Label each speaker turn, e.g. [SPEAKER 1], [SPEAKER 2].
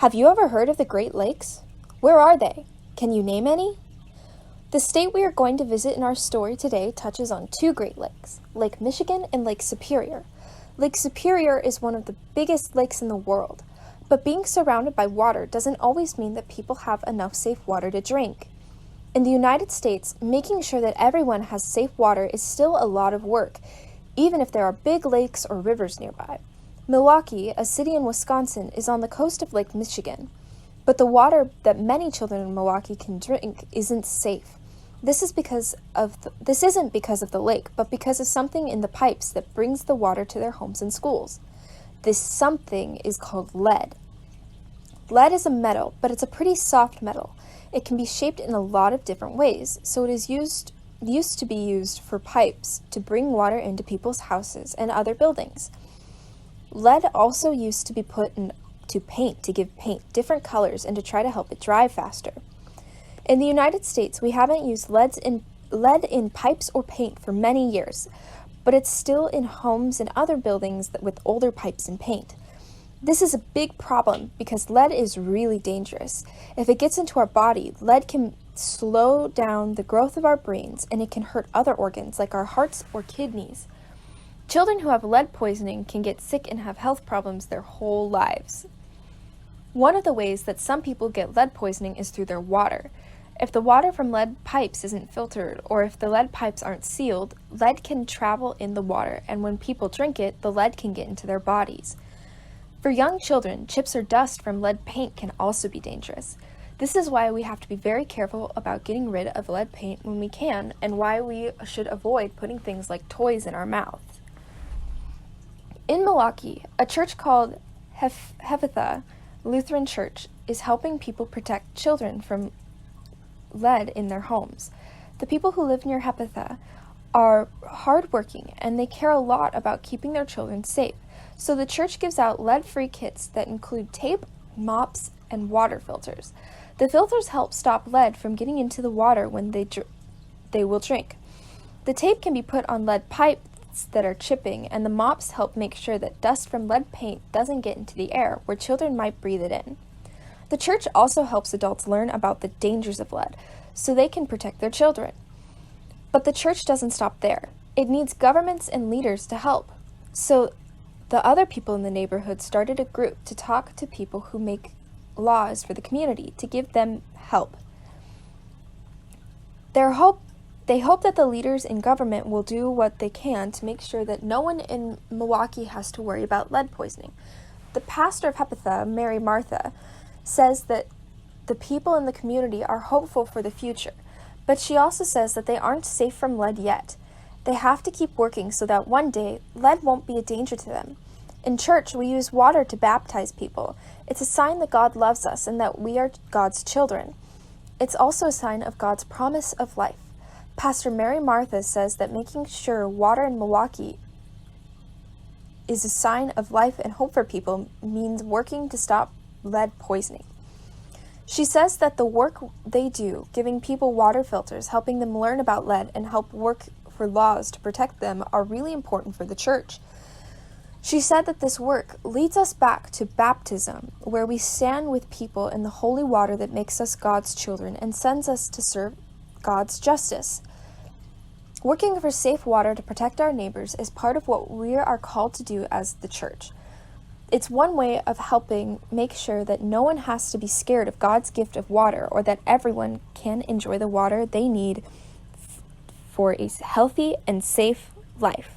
[SPEAKER 1] Have you ever heard of the Great Lakes? Where are they? Can you name any? The state we are going to visit in our story today touches on two Great Lakes, Lake Michigan and Lake Superior. Lake Superior is one of the biggest lakes in the world, but being surrounded by water doesn't always mean that people have enough safe water to drink. In the United States, making sure that everyone has safe water is still a lot of work, even if there are big lakes or rivers nearby. Milwaukee, a city in Wisconsin, is on the coast of Lake Michigan, but the water that many children in Milwaukee can drink isn't safe. This isn't because of the lake, but because of something in the pipes that brings the water to their homes and schools. This something is called lead. Lead is a metal, but it's a pretty soft metal. It can be shaped in a lot of different ways, so it is used to be used for pipes to bring water into people's houses and other buildings. Lead also used to be put into paint to give paint different colors and to try to help it dry faster. In the United States, we haven't used lead in pipes or paint for many years, but it's still in homes and other buildings with older pipes and paint. This is a big problem because lead is really dangerous. If it gets into our body, lead can slow down the growth of our brains and it can hurt other organs like our hearts or kidneys. Children who have lead poisoning can get sick and have health problems their whole lives. One of the ways that some people get lead poisoning is through their water. If the water from lead pipes isn't filtered, or if the lead pipes aren't sealed, lead can travel in the water, and when people drink it, the lead can get into their bodies. For young children, chips or dust from lead paint can also be dangerous. This is why we have to be very careful about getting rid of lead paint when we can, and why we should avoid putting things like toys in our mouths. In Milwaukee, a church called Hephatha Lutheran Church is helping people protect children from lead in their homes. The people who live near Hephatha are hardworking and they care a lot about keeping their children safe. So the church gives out lead-free kits that include tape, mops, and water filters. The filters help stop lead from getting into the water when they will drink. The tape can be put on lead pipes that are chipping, and the mops help make sure that dust from lead paint doesn't get into the air where children might breathe it in. The church also helps adults learn about the dangers of lead so they can protect their children. But the church doesn't stop there. It needs governments and leaders to help. So the other people in the neighborhood started a group to talk to people who make laws for the community to give them help. They hope that the leaders in government will do what they can to make sure that no one in Milwaukee has to worry about lead poisoning. The pastor of Hephatha, Mary Martha, says that the people in the community are hopeful for the future, but she also says that they aren't safe from lead yet. They have to keep working so that one day lead won't be a danger to them. In church, we use water to baptize people. It's a sign that God loves us and that we are God's children. It's also a sign of God's promise of life. Pastor Mary Martha says that making sure water in Milwaukee is a sign of life and hope for people means working to stop lead poisoning. She says that the work they do, giving people water filters, helping them learn about lead, and help work for laws to protect them are really important for the church. She said that this work leads us back to baptism, where we stand with people in the holy water that makes us God's children and sends us to serve God's justice. Working for safe water to protect our neighbors is part of what we are called to do as the church. It's one way of helping make sure that no one has to be scared of God's gift of water, or that everyone can enjoy the water they need for a healthy and safe life.